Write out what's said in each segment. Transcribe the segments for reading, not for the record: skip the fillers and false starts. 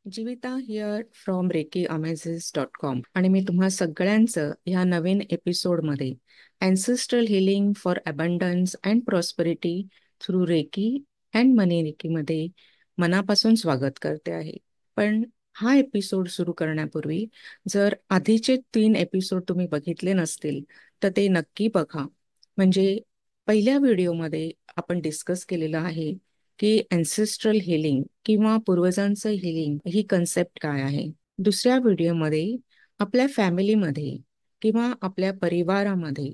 जीविता here from reiki-amazes.com आणि मी तुम्हा सगळ्यांचं ह्या नवीन एपिसोडमध्ये ancestral healing for abundance and prosperity through reiki and money रेकीमध्ये मनापासून स्वागत करते आहे. पण हा एपिसोड सुरू करण्यापूर्वी जर आधीचे 3 एपिसोड तुम्ही बघितले नसतील तर ते नक्की बघा. म्हणजे पहिल्या व्हिडिओमध्ये आपण डिस्कस केलेलं आहे की अँसेस्ट्रल हिलिंग किंवा पूर्वजांचं हिलिंग ही कन्सेप्ट काय आहे. दुसऱ्या व्हिडिओमध्ये आपल्या फॅमिलीमध्ये किंवा आपल्या परिवारामध्ये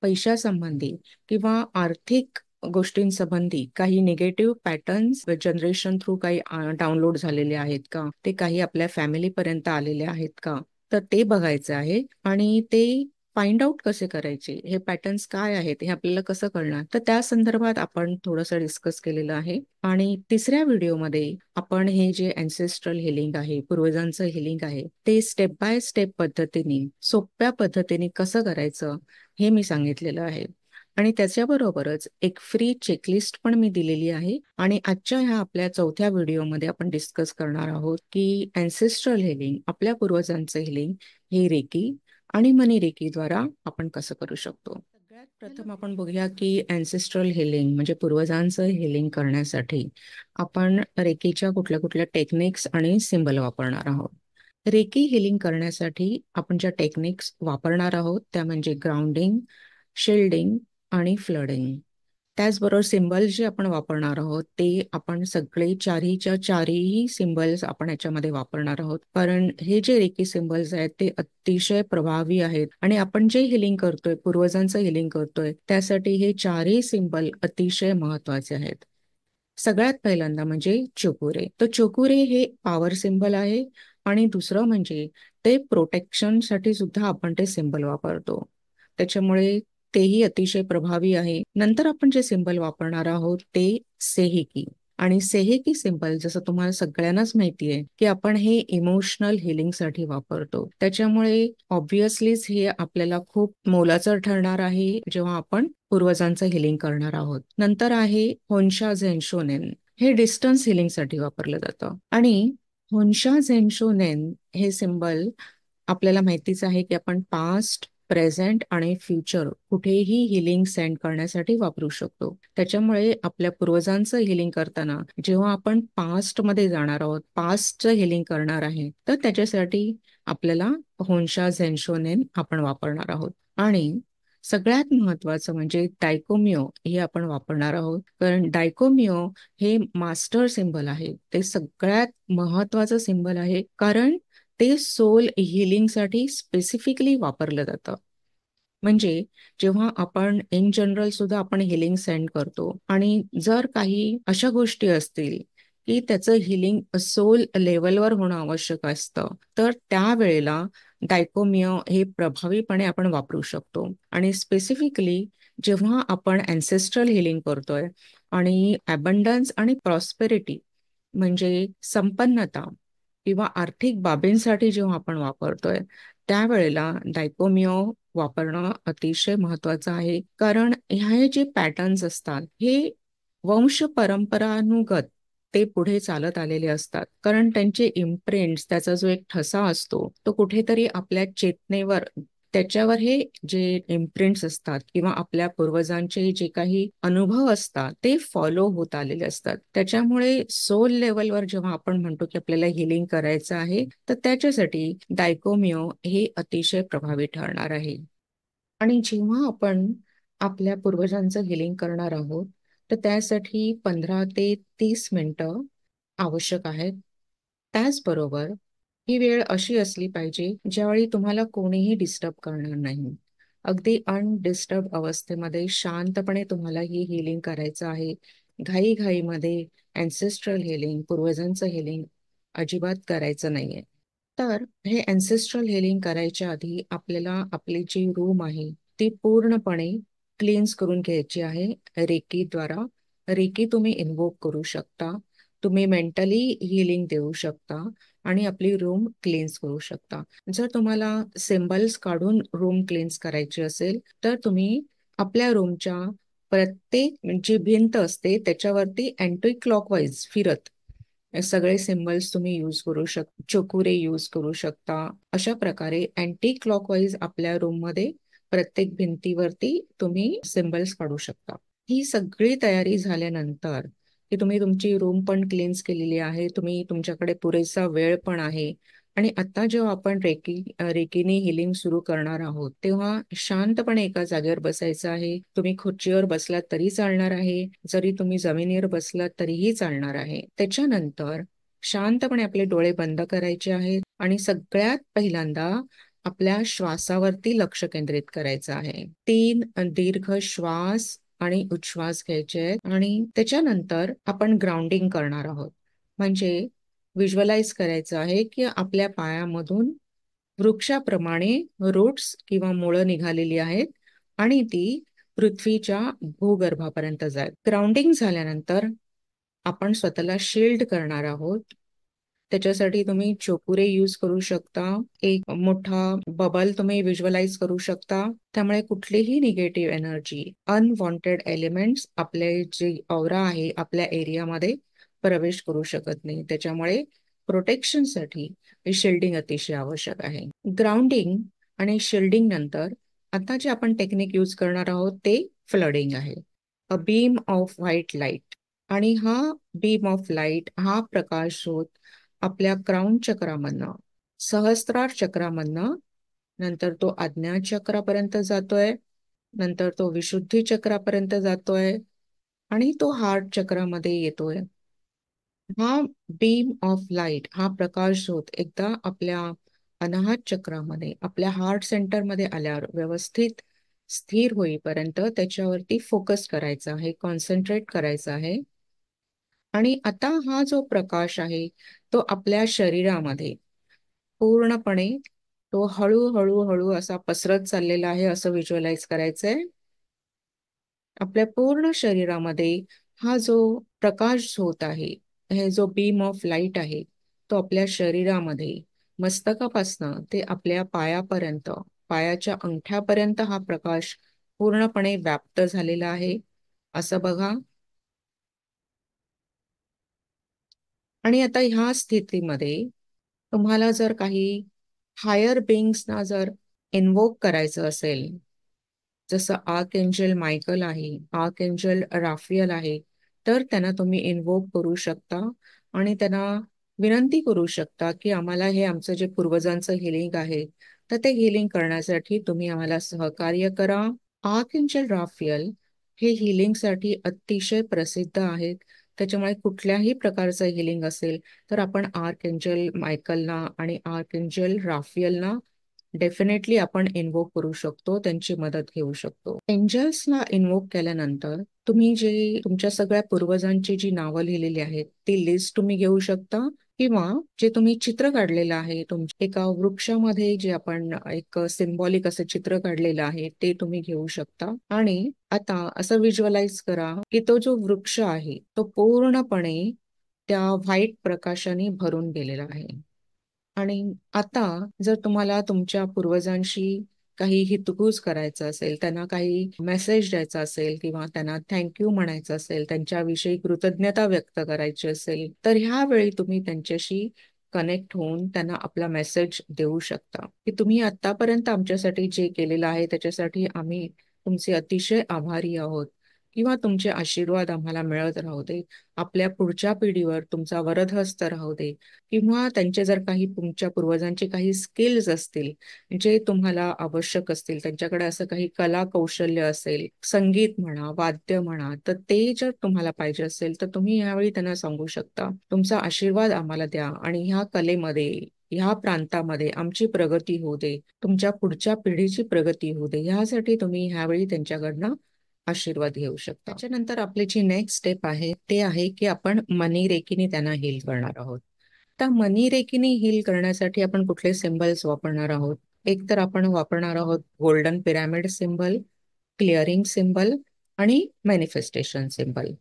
पैशासंबंधी किंवा आर्थिक गोष्टींसंबंधी काही निगेटिव्ह पॅटर्न्स जनरेशन थ्रू काही डाउनलोड झालेले आहेत का, ते काही आपल्या फॅमिली पर्यंत आलेले आहेत का, तर ते बघायचं आहे. आणि ते फाइंड आउट कसे करायचे, हे पॅटर्न्स काय आहेत हे आपल्याला कसं कळणार, तर त्या संदर्भात आपण थोडंसं डिस्कस केलेलं आहे. आणि तिसऱ्या व्हिडिओमध्ये आपण हे जे अँसेस्ट्रल हिलिंग आहे, पूर्वजांचं हिलिंग आहे, ते स्टेप बाय स्टेप पद्धतीने सोप्या पद्धतीने कसं करायचं हे मी सांगितलेलं आहे. आणि त्याच्याबरोबरच एक फ्री चेकलिस्ट पण मी दिलेली आहे. आणि आजच्या ह्या आपल्या चौथ्या व्हिडिओमध्ये आपण डिस्कस करणार आहोत की अँसेस्ट्रल हिलिंग, आपल्या पूर्वजांचं हिलिंग हे रेकी आणि मनी रेकी द्वारा आपण कसं करू शकतो. सगळ्यात प्रथम आपण बघूया की अँसेस्ट्रल हिलिंग म्हणजे पूर्वजांचं हिलिंग करण्यासाठी आपण रेकीच्या कुठल्या कुठल्या टेक्निक्स आणि सिंबल वापरणार आहोत. रेकी हिलिंग करण्यासाठी आपण ज्या टेक्निक्स वापरणार आहोत त्या म्हणजे ग्राउंडिंग, शिल्डिंग आणि फ्लडिंग. त्याचबरोबर सिम्बल्स जे आपण वापरणार आहोत ते आपण सगळे चारीच्या चारीही सिम्बल्स आपण याच्यामध्ये वापरणार आहोत, कारण हे जे रेकी सिम्बल्स आहेत ते अतिशय प्रभावी आहेत. आणि आपण जे हिलिंग करतोय, पूर्वजांचं हिलिंग करतोय, त्यासाठी हे चारही सिम्बल अतिशय महत्वाचे आहेत. सगळ्यात पहिल्यांदा म्हणजे चोकुरे. तर चोकुरे हे पॉवर सिंबल आहे. आणि दुसरं म्हणजे ते प्रोटेक्शन साठी सुद्धा आपण ते सिंबल वापरतो, त्याच्यामुळे तेही अतिशय प्रभावी आहे. नंतर आपण जे सिंबल वापरणार आहोत ते सेहेकी. आणि सेहेकी सिंबल जसं तुम्हाला सगळ्यांनाच माहिती आहे की आपण हे इमोशनल हिलिंग साठी वापरतो, त्याच्यामुळे ऑब्विसलीच हे आपल्याला खूप मोलाचं ठरणार आहे जेव्हा आपण पूर्वजांचं हिलिंग करणार आहोत. नंतर आहे होन्शा झेन्शोनेन. हे डिस्टन्स हिलिंग साठी वापरलं जातं. आणि होन्शा झेन्शोनेन हे सिंबल आपल्याला माहितीच आहे की आपण पास्ट, प्रेझेंट आणि फ्युचर कुठेही हिलिंग सेंड करण्यासाठी वापरू शकतो. त्याच्यामुळे आपल्या पूर्वजांचं हिलिंग करताना जेव्हा आपण पास्ट मध्ये जाणार आहोत, पास्टचं हिलिंग करणार आहे, तर त्याच्यासाठी आपल्याला होन्शा झेन्शोनेन आपण वापरणार आहोत. आणि सगळ्यात महत्वाचं म्हणजे डायकोमिओ हे आपण वापरणार आहोत, कारण डायकोमिओ हे मास्टर सिंबल आहे. ते सगळ्यात महत्वाचं सिंबल आहे, कारण ते सोल हिलिंग साठी स्पेसिफिकली वापरलं जातं. म्हणजे जेव्हा आपण इन जनरल सुद्धा आपण हिलिंग सेंड करतो आणि जर काही अशा गोष्टी असतील की त्याचं हिलिंग सोल लेवलवर होणं आवश्यक असतं, तर त्यावेळेला डायकोमिओ हे प्रभावीपणे आपण वापरू शकतो. आणि स्पेसिफिकली जेव्हा आपण अँसेस्ट्रल हिलिंग करतोय आणि अबंडन्स आणि प्रॉस्पेरिटी म्हणजे संपन्नता किंवा आर्थिक बाबींसाठी जेव्हा आपण वापरतोय, त्यावेळेला डायकोमिओ वापरणं अतिशय महत्वाचं आहे. कारण ह्या जे पॅटर्न्स असतात हे वंश परंपरानुगत ते पुढे चालत आलेले असतात, कारण त्यांचे इम्प्रिंट्स, त्याचा जो एक ठसा असतो तो कुठेतरी आपल्या चेतनेवर, त्याच्यावर हे जे इम्प्रिंट्स असतात किंवा आपल्या पूर्वजांचे जे काही अनुभव असतात ते फॉलो होत आलेले असतात. त्याच्यामुळे सोल लेवलवर जेव्हा आपण म्हणतो की आपल्याला हिलिंग करायचं आहे, तर त्याच्यासाठी डायकोमिओ हे अतिशय प्रभावी ठरणार आहे. आणि जेव्हा आपण आपल्या पूर्वजांचं हिलिंग करणार आहोत, तर त्यासाठी 15 ते 30 मिनिटं आवश्यक आहेत. त्याचबरोबर ही वेळ अशी असली पाहिजे ज्यावेळी तुम्हाला कोणीही डिस्टर्ब करणार नाही. अगदी अनडिस्टर्ब अवस्थेमध्ये शांतपणे तुम्हाला ही हिलिंग करायचं आहे. घाईघाईमध्ये अँसेस्ट्रल हिलिंग, पूर्वजांचं हिलिंग अजिबात करायचं नाहीये. तर हे अँसेस्ट्रल हिलिंग करायच्या आधी आपल्याला आपली जी रूम आहे ती पूर्णपणे क्लीन्स करून घ्यायची आहे रेकीद्वारा. रेकी तुम्ही इन्व्होक करू शकता, तुम्ही मेंटली हिलिंग देऊ शकता आणि आपली रूम क्लीन्स करू शकता. जर तुम्हाला सिम्बल्स काढून रूम क्लीन्स करायची असेल तर तुम्ही आपल्या रूमच्या प्रत्येक जी भिंत असते त्याच्यावरती अँटी क्लॉकवाईज फिरत सगळे सिम्बल्स तुम्ही यूज करू चोकुरे यूज करू शकता. अशा प्रकारे अँटी क्लॉकवाईज आपल्या रूम मध्ये प्रत्येक भिंतीवरती तुम्ही सिम्बल्स काढू शकता. ही सगळी तयारी झाल्यानंतर की तुम्ही तुमची रूम पण क्लीन्स केलेली आहे, तुम्ही तुमच्याकडे पुरेसा वेळ पण आहे, आणि आता जेव्हा आपण रेकीने हिलिंग सुरू करणार आहोत तेव्हा शांतपणे एका जागेवर बसायचं आहे. तुम्ही खुर्चीवर बसलात तरी चालणार आहे, जरी तुम्ही जमिनीवर बसलात तरीही चालणार आहे. त्याच्यानंतर शांतपणे आपले डोळे बंद करायचे आहेत आणि सगळ्यात पहिल्यांदा आपल्या श्वासावरती लक्ष केंद्रित करायचं आहे. 3 दीर्घ श्वास आणि उच्छ्वास घ्यायचे आहेत आणि त्याच्यानंतर आपण ग्राउंडिंग करणार आहोत. म्हणजे व्हिज्युअलाइज करायचं आहे की आपल्या पायामधून वृक्षाप्रमाणे रूट्स किंवा मुळं निघालेली आहेत आणि ती पृथ्वीच्या भूगर्भापर्यंत जात. ग्राउंडिंग झाल्यानंतर आपण स्वतःला शिल्ड करणार आहोत. त्याच्यासाठी तुम्ही चोपुरे यूज करू शकता. एक मोठा बबल तुम्ही व्हिज्युअलाइज करू शकता. त्यामुळे कुठलीही निगेटिव्ह एनर्जी, अनवॉन्टेड एलिमेंट्स आपले जे ऑरा आहे आपल्या एरियामध्ये प्रवेश करू शकत नाही. त्याच्यामुळे प्रोटेक्शनसाठी शिल्डिंग अतिशय आवश्यक आहे. ग्राउंडिंग आणि शिल्डिंग नंतर आता जे आपण टेक्निक यूज करणार आहोत ते फ्लडिंग आहे. A beam off white light. आणि हा बीम ऑफ लाईट, हा प्रकाश होत आपल्या क्राउन चक्रामधनं, सहस्त्रार चक्रामधनं, नंतर तो आज्ञा चक्रापर्यंत जातोय, नंतर तो विशुद्धी चक्रापर्यंत जातोय आणि तो हार्ट चक्रामध्ये येतोय. हा बीम ऑफ लाईट, हा प्रकाश होत एकदा आपल्या अनाहत चक्रामध्ये, आपल्या हार्ट सेंटरमध्ये आल्यावर व्यवस्थित स्थिर होईपर्यंत त्याच्यावरती फोकस करायचा आहे, कॉन्सन्ट्रेट करायचा आहे. आणि आता हा जो प्रकाश आहे तो आपल्या शरीरामध्ये पूर्णपणे तो हळूहळू हळू असा पसरत चाललेला आहे असं व्हिज्युअलाइज करायचंय. आपल्या पूर्ण शरीरामध्ये हा जो प्रकाश होत आहे, हे जो बीम ऑफ लाईट आहे, तो आपल्या शरीरामध्ये मस्तकापासनं ते आपल्या पायापर्यंत, पायाच्या अंगठ्यापर्यंत हा प्रकाश पूर्णपणे व्याप्त झालेला आहे असं बघा. आणि आता ह्या स्थितीमध्ये तुम्हाला जर काही हायर बीइंग्सना जर इन्वोक करायचं असेल, जसं आर्क एंजल मायकल आहे, आर्क एंजल राफियल आहे, तर त्यांना तुम्ही इन्वोक करू शकता आणि त्यांना विनंती करू शकता की आम्हाला हे आमचं जे पूर्वजांचं हिलिंग आहे तर ते हिलिंग करण्यासाठी तुम्ही आम्हाला सहकार्य करा. आर्क एंजल राफियल हे हिलिंगसाठी अतिशय प्रसिद्ध आहेत. त्याच्यामुळे कुठल्याही प्रकारचं हिलिंग असेल तर आपण आर्क एंजल मायकलना आणि आर्क एंजल राफियलना डेफिनेटली आपण इन्वोक करू शकतो, त्यांची मदत घेऊ शकतो. एंजल्सला इन्वोक केल्यानंतर तुम्ही जे तुमच्या सगळ्या पूर्वजांची जी नावं लिहिलेली आहेत ती लिस्ट तुम्ही घेऊ शकता, किंवा जे तुम्ही चित्र काढलेलं आहे तुमच्या एका वृक्षामध्ये जे आपण एक सिम्बॉलिक असं चित्र काढलेलं आहे ते तुम्ही घेऊ शकता. आणि आता असं व्हिज्युअलाइज करा की तो जो वृक्ष आहे तो पूर्णपणे त्या व्हाईट प्रकाशाने भरून गेलेला आहे. आणि आता जर तुम्हाला तुमच्या पूर्वजांशी काही हितगुज करायचं असेल, त्यांना काही मेसेज द्यायचा असेल किंवा त्यांना थँक्यू म्हणायचं असेल, त्यांच्याविषयी कृतज्ञता व्यक्त करायची असेल, तर ह्या वेळी तुम्ही त्यांच्याशी कनेक्ट होऊन त्यांना आपला मेसेज देऊ शकता की तुम्ही आतापर्यंत आमच्यासाठी जे केलेलं आहे त्याच्यासाठी आम्ही तुमचे अतिशय आभारी आहोत, किंवा तुमचे आशीर्वाद आम्हाला मिळत राहू दे, आपल्या पुढच्या पिढीवर तुमचा वरदहस्त राहू दे, किंवा त्यांचे जर काही तुमच्या पूर्वजांचे काही स्किल्स असतील जे तुम्हाला आवश्यक असतील, त्यांच्याकडे असं काही कला कौशल्य असेल, संगीत म्हणा, वाद्य म्हणा, तर ते जर तुम्हाला पाहिजे असेल तर तुम्ही यावेळी त्यांना सांगू शकता तुमचा आशीर्वाद आम्हाला द्या आणि ह्या कलेमध्ये, ह्या प्रांतामध्ये आमची प्रगती होऊ दे, तुमच्या पुढच्या पिढीची प्रगती होऊ दे, ह्यासाठी तुम्ही ह्यावेळी त्यांच्याकडनं आशीर्वाद घेऊ शकता. त्याच्यानंतर आपली जी नेक्स्ट स्टेप आहे ते आहे की आपण मनी रेकीने त्यांना हील करणार आहोत. तर मनी रेकीने हील करण्यासाठी आपण कुठले सिम्बल्स वापरणार आहोत? एक तर आपण वापरणार आहोत golden pyramid symbol, clearing symbol आणि मॅनिफेस्टेशन सिम्बल.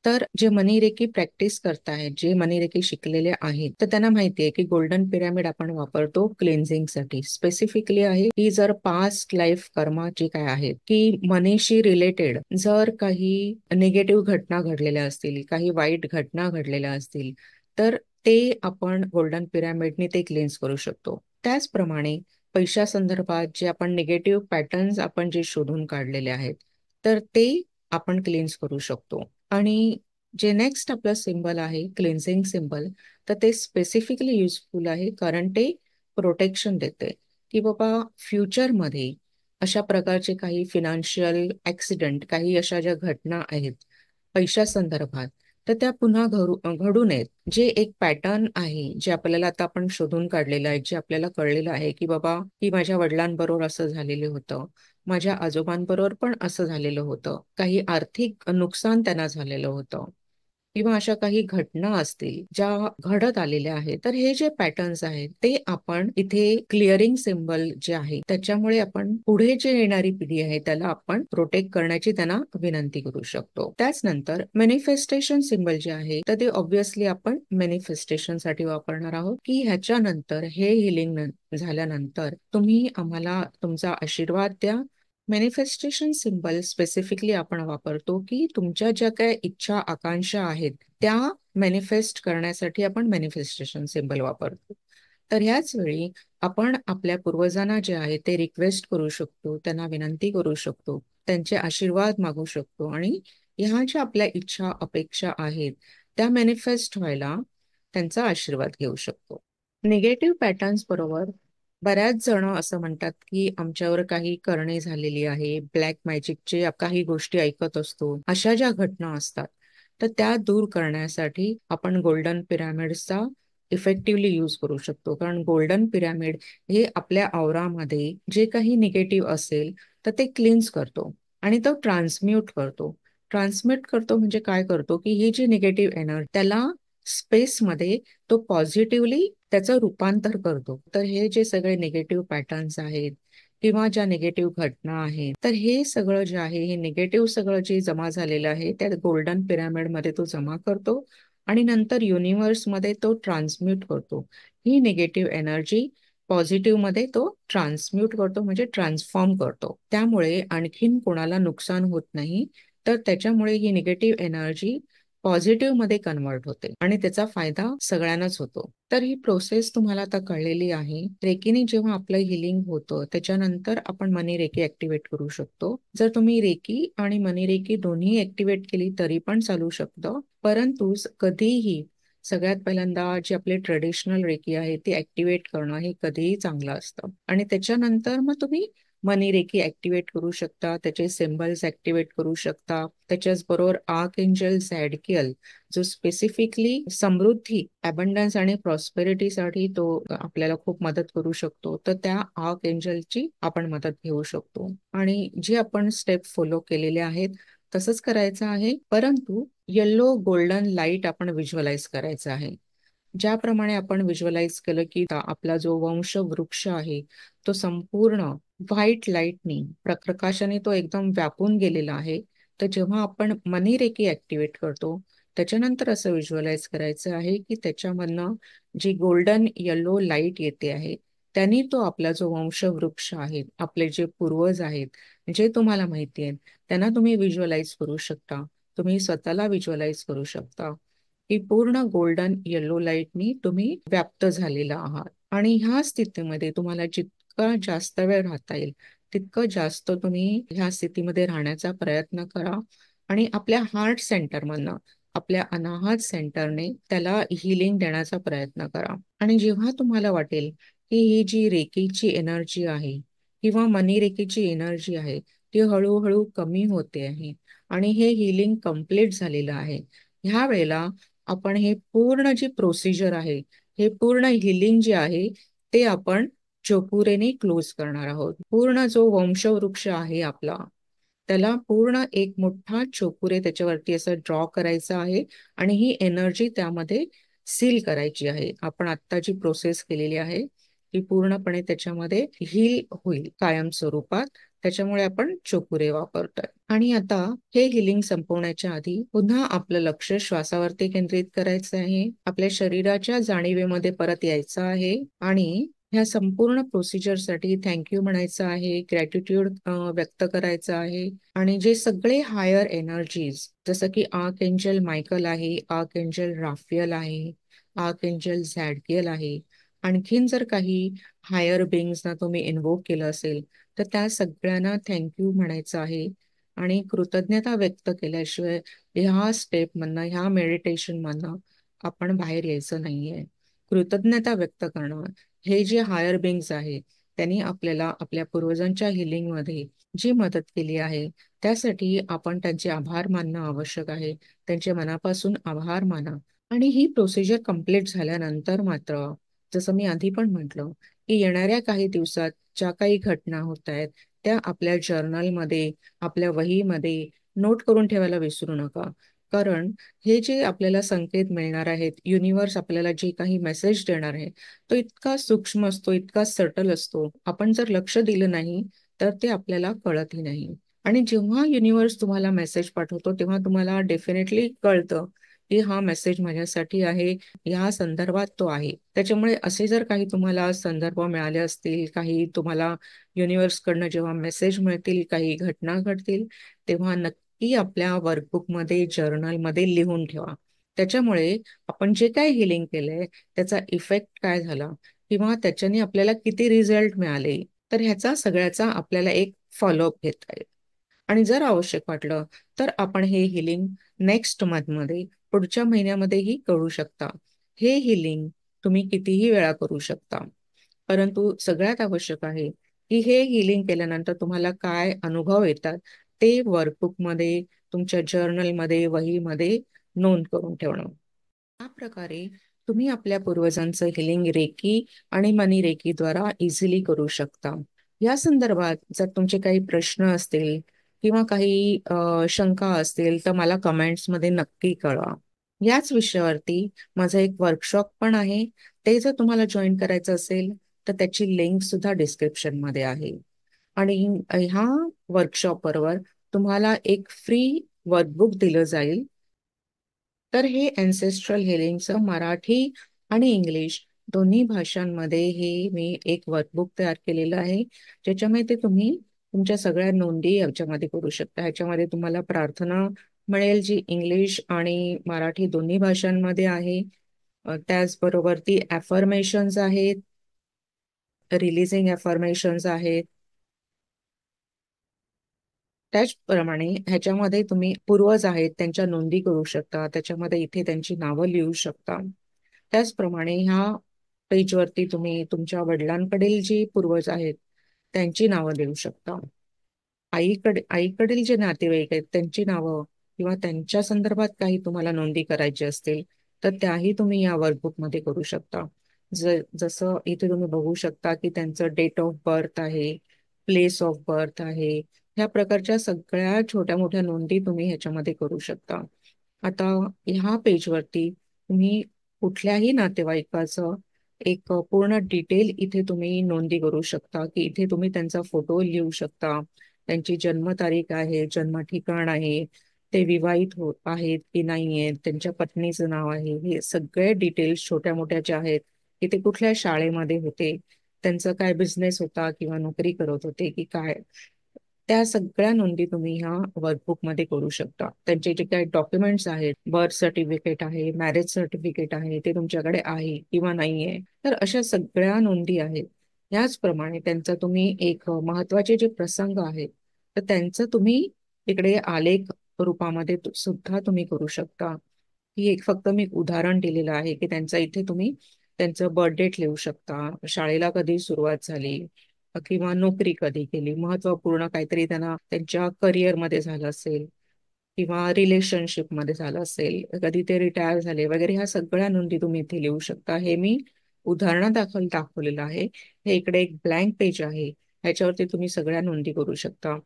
तर जे मनीरेकी प्रॅक्टिस करतायत, जे मनीरेकी शिकलेले आहेत, तर त्यांना माहिती आहे की गोल्डन पिरॅमिड आपण वापरतो क्लेन्झिंगसाठी. स्पेसिफिकली आहे की जर पास्ट लाईफ कर्मा जे काय आहेत की मनीशी रिलेटेड जर काही निगेटिव्ह घटना घडलेल्या असतील, काही वाईट घटना घडलेल्या असतील, तर ते आपण गोल्डन पिरॅमिडने ते क्लेन्स करू शकतो. त्याचप्रमाणे पैशा संदर्भात जे आपण निगेटिव्ह पॅटर्न्स आपण जे शोधून काढलेले आहेत, तर ते आपण क्लेन्स करू शकतो. आणि जे नेक्स्ट आपलं सिम्बल आहे क्लेन्झिंग सिम्बल, तर ते स्पेसिफिकली युजफुल आहे कारण ते प्रोटेक्शन देते की बाबा फ्युचरमध्ये अशा प्रकारचे काही फिनान्शियल ऍक्सिडेंट, काही अशा ज्या घटना आहेत पैशा संदर्भात, तर त्या पुन्हा घडू नयेत. जे एक पॅटर्न आहे जे आपल्याला आता आपण शोधून काढलेलं आहे, जे आपल्याला कळलेलं आहे की बाबा की माझ्या वडिलांबरोबर असं झालेलं होतं, माझ्या आजोबांबरोबर पण असं झालेलं होतं, काही आर्थिक नुकसान त्यांना झालेलं होतं किंवा अशा काही घटना असतील ज्या घडत आलेल्या आहेत, तर हे जे पॅटर्न्स आहेत ते आपण इथे क्लिअरिंग सिम्बल जे आहे त्याच्यामुळे आपण पुढे जे येणारी पिढी आहे त्याला आपण प्रोटेक्ट करण्याची त्यांना विनंती करू शकतो. त्याच नंतर मॅनिफेस्टेशन सिम्बल जे आहे तर ते ऑब्व्हियसली आपण मॅनिफेस्टेशन साठी वापरणार आहोत की ह्याच्यानंतर हे हिलिंग झाल्यानंतर तुम्ही आम्हाला तुमचा आशीर्वाद द्या. मॅनिफेस्टेशन सिम्बल स्पेसिफिकली आपण वापरतो की तुमच्या ज्या काही इच्छा आकांक्षा आहेत त्या मॅनिफेस्ट करण्यासाठी आपण मॅनिफेस्टेशन सिम्बल वापरतो. तर ह्याच वेळी आपण आपल्या पूर्वजांना जे आहे ते रिक्वेस्ट करू शकतो, त्यांना विनंती करू शकतो, त्यांचे आशीर्वाद मागू शकतो आणि ह्या ज्या आपल्या इच्छा अपेक्षा आहेत त्या मॅनिफेस्ट व्हायला त्यांचा आशीर्वाद घेऊ शकतो. निगेटिव्ह पॅटर्न्स बरोबर बऱ्याच जण असं म्हणतात की आमच्यावर काही करणे झालेली आहे, ब्लॅक मॅजिकचे काही गोष्टी ऐकत असतो, अशा ज्या घटना असतात तर त्या दूर करण्यासाठी आपण गोल्डन पिरॅमिड्सचा इफेक्टिव्हली यूज करू शकतो. कारण गोल्डन पिरॅमिड हे आपल्या औरामध्ये जे काही निगेटिव्ह असेल तर ते क्लिन्स करतो आणि तो ट्रान्सम्यूट करतो. ट्रान्समिट करतो म्हणजे काय करतो की ही जी निगेटिव्ह एनर्जी त्याला स्पेसमध्ये तो पॉझिटिव्हली त्याचं रूपांतर करतो. तर हे जे सगळे निगेटिव्ह पॅटर्न्स आहेत किंवा ज्या निगेटिव्ह घटना आहेत, तर हे सगळं जे आहे हे निगेटिव्ह सगळं जे जमा झालेलं आहे त्या गोल्डन पिरॅमिड मध्ये तो जमा करतो आणि नंतर युनिव्हर्समध्ये तो ट्रान्सम्यूट करतो. ही निगेटिव्ह एनर्जी पॉझिटिव्ह मध्ये तो ट्रान्सम्यूट करतो म्हणजे ट्रान्सफॉर्म करतो. त्यामुळे आणखीन कोणाला नुकसान होत नाही. तर त्याच्यामुळे ही निगेटिव्ह एनर्जी पॉझिटिव्ह मध्ये कन्वर्ट होते आणि त्याचा फायदा सगळ्यांनाच होतो. तर ही प्रोसेस तुम्हाला आता कळलेली आहे. रेकीने जेव्हा आपलं हिलिंग होतं त्याच्यानंतर आपण मनी रेकी ऍक्टिव्हेट करू शकतो. जर तुम्ही रेकी आणि मनी रेकी दोन्ही ऍक्टिव्हेट केली तरी पण चालू शकतं, परंतु कधीही सगळ्यात पहिल्यांदा जे आपले ट्रेडिशनल रेकी आहे ते ऍक्टिव्हेट करणं हे कधीही चांगलं असतं आणि त्याच्यानंतर मग तुम्ही मनी रेकी ऍक्टिव्हेट करू शकता, त्याचे सिम्बल्स ऍक्टिव्हेट करू शकता. त्याच्याच बरोबर आर्क एंजल झॅडकियल जो स्पेसिफिकली समृद्धी, अबंडन्स आणि प्रॉस्पेरिटीसाठी तो आपल्याला खूप मदत करू शकतो. तर त्या आर्क एंजलची आपण मदत घेऊ शकतो आणि जे आपण स्टेप फॉलो केलेले आहेत तसंच करायचं आहे, परंतु येल्लो गोल्डन लाईट आपण व्हिज्युअलाइज करायचं आहे. ज्याप्रमाणे आपण व्हिज्युअलाइज केलं की आपला जो वंश वृक्ष आहे तो संपूर्ण व्हाईट लाईटनी प्रकाशाने तो एकदम व्यापून गेलेला आहे. तर जेव्हा आपण मनी रेकी ऍक्टिव्हेट करतो त्याच्यानंतर असं व्हिज्युअलाइज करायचं आहे की त्याच्यामधनं जी गोल्डन येलो लाईट येते आहे त्यांनी तो आपला जो वंश वृक्ष आहे, आपले जे पूर्वज आहेत जे तुम्हाला माहिती आहेत त्यांना तुम्ही व्हिज्युअलाइज करू शकता. तुम्ही स्वतःला व्हिज्युअलाइज करू शकता की पूर्ण गोल्डन येलो लाईटनी तुम्ही व्याप्त झालेला आहात आणि ह्या स्थितीमध्ये तुम्हाला जितका जास्त वेळ राहता येईल तितकं जास्त तुम्ही ह्या स्थितीमध्ये राहण्याचा प्रयत्न करा आणि आपल्या हार्ट सेंटरमधनं, आपल्या अनाहत सेंटरने त्याला हिलिंग देण्याचा प्रयत्न करा. आणि जेव्हा तुम्हाला वाटेल की ही जी रेकीची एनर्जी आहे किंवा मनी रेकीची एनर्जी आहे ती हळूहळू कमी होते आहे आणि हे हिलिंग कम्प्लीट झालेलं आहे, ह्या वेळेला आपण हे पूर्ण जी प्रोसिजर आहे, हे पूर्ण हिलिंग जे आहे ते आपण चोपुरेने क्लोज करणार आहोत. पूर्ण जो वंशवृक्ष आहे आपला त्याला पूर्ण एक मोठा चोपुरे त्याच्यावरती असं ड्रॉ करायचा आहे आणि ही एनर्जी त्यामध्ये सील करायची आहे. आपण आता जी प्रोसेस केलेली आहे ती पूर्णपणे त्याच्यामध्ये हील होईल कायम स्वरूपात. त्याच्यामुळे आपण चोपुरे वापरतोय. आणि आता हे हिलिंग संपवण्याच्या आधी पुन्हा आपलं लक्ष श्वासावरती केंद्रित करायचं आहे. आपल्या शरीराच्या जाणीवेमध्ये परत यायचं आहे आणि ह्या संपूर्ण प्रोसिजरसाठी थँक्यू म्हणायचं आहे, ग्रॅटिट्यूड व्यक्त करायचं आहे आणि जे सगळे हायर एनर्जीज जसं की आर्क एंजल मायकल आहे, आर्क एंजल राफियल आहे, आर्कएंजल झॅडकिएल आहे. आणखीन जर काही हायर बिंग्सना तुम्ही इन्व्होक केलं असेल तर त्या सगळ्यांना थँक्यू म्हणायचं आहे. आणि कृतज्ञता व्यक्त केल्याशिवाय ह्या स्टेपमधनं, ह्या मेडिटेशनमधनं आपण बाहेर यायचं नाहीये. कृतज्ञता व्यक्त करणं, हे जे हायर बिंग्स आहे त्यांनी आपल्याला आपल्या पूर्वजांच्या हिलिंगमध्ये जी मदत केली आहे त्यासाठी आपण त्यांचे आभार मानणं आवश्यक आहे. त्यांचे मनापासून आभार माना. आणि ही प्रोसिजर कंप्लीट झाल्यानंतर मात्र, जसं मी आधी पण म्हटलं, की येणाऱ्या काही दिवसात ज्या काही घटना होत आहेत त्या आपल्या जर्नलमध्ये, आपल्या वहीमध्ये नोट करून ठेवायला विसरू नका. कारण हे जे आपल्याला संकेत मिळणार आहेत, युनिव्हर्स आपल्याला जे काही मेसेज देणार आहे तो इतका सूक्ष्म असतो, इतका सटल असतो, आपण जर लक्ष दिलं नाही तर ते आपल्याला कळतही नाही. आणि जेव्हा युनिव्हर्स तुम्हाला मेसेज पाठवतो तेव्हा तुम्हाला डेफिनेटली कळतं की हा मेसेज माझ्यासाठी आहे, या संदर्भात तो आहे. त्याच्यामुळे असे जर काही तुम्हाला संदर्भ मिळाले असतील, काही तुम्हाला युनिव्हर्स कडनं जेव्हा मेसेज मिळतील, काही घटना घडतील, तेव्हा नक्की आपल्या वर्कबुकमध्ये, जर्नलमध्ये लिहून ठेवा. त्याच्यामुळे आपण जे काही हिलिंग केलंय त्याचा इफेक्ट काय झाला किंवा त्याच्याने आपल्याला किती रिझल्ट मिळाले, तर ह्याचा सगळ्याचा आपल्याला एक फॉलोअप घेता येईल. आणि जर आवश्यक वाटलं तर आपण हे हिलिंग नेक्स्ट मंथमध्ये, पुढच्या महिन्यामध्येही करू शकता. हे हिलिंग तुम्ही कितीही वेळा करू शकता. परंतु सगळ्यात आवश्यक आहे की हे हिलिंग केल्यानंतर तुम्हाला काय अनुभव येतात ते वर्कबुकमध्ये, तुमच्या जर्नलमध्ये, वहीमध्ये नोंद करून ठेवणं. या प्रकारे तुम्ही आपल्या पूर्वजांचं हिलिंग रेकी आणि मनी रेकी द्वारा इझिली करू शकता. या संदर्भात जर तुमचे काही प्रश्न असतील किंवा काही शंका असतील तर मला कमेंट्समध्ये नक्की कळवा. याच विषयावरती माझं एक वर्कशॉप पण आहे. ते जर तुम्हाला जॉईन करायचं असेल तर त्याची लिंक सुद्धा डिस्क्रिप्शन मध्ये आहे. आणि ह्या वर्कशॉप बरोबर तुम्हाला एक फ्री वर्कबुक दिलं जाईल. तर हे अँसेस्ट्रल हिलिंगचं मराठी आणि इंग्लिश दोन्ही भाषांमध्ये हे मी एक वर्कबुक तयार केलेलं आहे, ज्याच्यामध्ये तुम्ही तुमच्या सगळ्या नोंदी याच्यामध्ये करू शकता. ह्याच्यामध्ये तुम्हाला प्रार्थना मिळेल जी इंग्लिश आणि मराठी दोन्ही भाषांमध्ये आहे. त्याचबरोबर ती ॲफर्मेशन्स आहेत, रिलीजिंग ॲफर्मेशन्स आहेत. त्याचप्रमाणे ह्याच्यामध्ये तुम्ही पूर्वज आहेत त्यांच्या नोंदी करू शकता, त्याच्यामध्ये इथे त्यांची नावं लिहू शकता. त्याचप्रमाणे ह्या पेजवरती तुम्ही तुमच्या वडिलांकडील जी पूर्वज आहेत त्यांची नावं देऊ शकता. आईकडील जे नातेवाईक आहेत त्यांची नावं किंवा त्यांच्या संदर्भात काही तुम्हाला नोंदी करायची असतील तर त्याही तुम्ही या वर्कबुक मध्ये करू शकता. जसं इथे तुम्ही बघू शकता की त्यांचं डेट ऑफ बर्थ आहे, प्लेस ऑफ बर्थ आहे, ह्या प्रकारच्या सगळ्या छोट्या मोठ्या नोंदी तुम्ही ह्याच्यामध्ये करू शकता. आता ह्या पेजवरती तुम्ही कुठल्याही नातेवाईकाचं एक पूर्ण डिटेल इथे तुम्ही नोंदी करू शकता, की इथे तुम्ही त्यांचा फोटो लिहू शकता, त्यांची जन्मतारीख आहे, जन्म ठिकाण आहे, ते विवाहित होत आहेत की नाही आहेत, त्यांच्या पत्नीचं नाव आहे, हे सगळे डिटेल्स छोट्या मोठ्या ज्या आहेत, की ते कुठल्या शाळेमध्ये होते, त्यांचा काय बिझनेस होता किंवा नोकरी करत होते की काय, त्या सगळ्या नोंदी तुम्ही ह्या वर्कबुक मध्ये करू शकता. त्यांचे जे काही डॉक्युमेंट्स आहेत, बर्थ सर्टिफिकेट आहे, मॅरेज सर्टिफिकेट आहे, ते तुमच्याकडे आहे किंवा नाहीये, तर अशा सगळ्या नोंदी आहेत. याचप्रमाणे त्यांचा तुम्ही एक महत्वाचे जे प्रसंग आहेत तर त्यांचं तुम्ही इकडे आलेख रूपामध्ये सुद्धा तुम्ही करू शकता. ही एक फक्त मी उदाहरण दिलेलं आहे की त्यांचा इथे तुम्ही त्यांचं बर्थ डेट लिहू शकता, शाळेला कधी सुरुवात झाली किंवा नोकरी कधी केली, महत्वपूर्ण काहीतरी त्यांना त्यांच्या करिअरमध्ये झालं असेल किंवा रिलेशनशिप मध्ये झालं असेल, कधी ते रिटायर झाले वगैरे, ह्या सगळ्या नोंदी तुम्ही इथे लिहू शकता. हे मी उदाहरणादाखल दाखवलेलं आहे. हे इकडे एक ब्लँक पेज आहे, ह्याच्यावरती तुम्ही सगळ्या नोंदी करू शकता.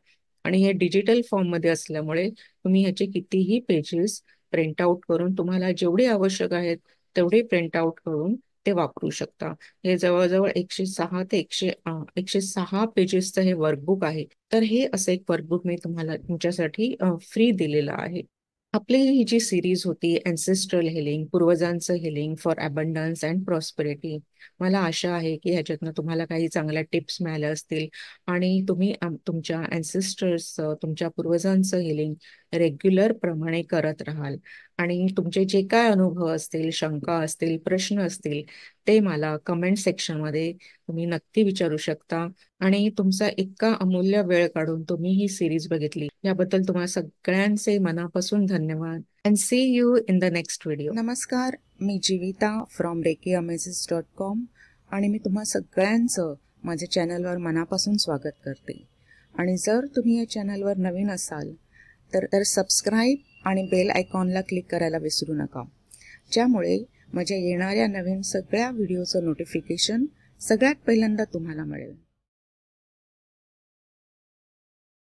आणि हे डिजिटल फॉर्म मध्ये असल्यामुळे तुम्ही ह्याचे कितीही पेजेस प्रिंट आउट करून तुम्हाला जेवढे आवश्यक आहेत तेवढे प्रिंट आउट करून ते वापरू शकता. हे जवळजवळ 106 ते 106 पेजेसचं हे वर्कबुक आहे. तर हे असं एक वर्कबुक मी तुम्हाला तुमच्यासाठी फ्री दिलेलं आहे. आपली ही जी सिरीज होती अँसेस्ट्रल हिलिंग, पूर्वजांचं healing for abundance and prosperity, मला आशा आहे की ह्याच्यातनं तुम्हाला काही चांगल्या टिप्स मिळाल्या असतील आणि तुम्ही तुमच्या अँसेस्टर्सचं, तुमच्या पूर्वजांचं हिलिंग रेग्युलर प्रमाणे करत राहाल. आणि तुमचे जे काय अनुभव असतील, शंका असतील, प्रश्न असतील, ते मला कमेंट सेक्शनमध्ये तुम्ही नक्की विचारू शकता. आणि तुमचा इतका अमूल्य वेळ काढून तुम्ही ही सिरीज बघितली याबद्दल तुम्हाला सगळ्यांचे मनापासून धन्यवाद. And see you in the next video. नमस्कार, मी जीविता फ्रॉम rekiamazes.com आणि मी तुम्हा सगळ्यांचं माझ्या चॅनलवर मनापासून स्वागत करते. आणि जर तुम्ही या चॅनलवर नवीन असाल तर सबस्क्राईब आणि बेल आयकॉनला क्लिक करायला विसरू नका, ज्यामुळे माझ्या येणाऱ्या नवीन सगळ्या व्हिडिओचं नोटिफिकेशन सगळ्यात पहिल्यांदा तुम्हाला मिळेल.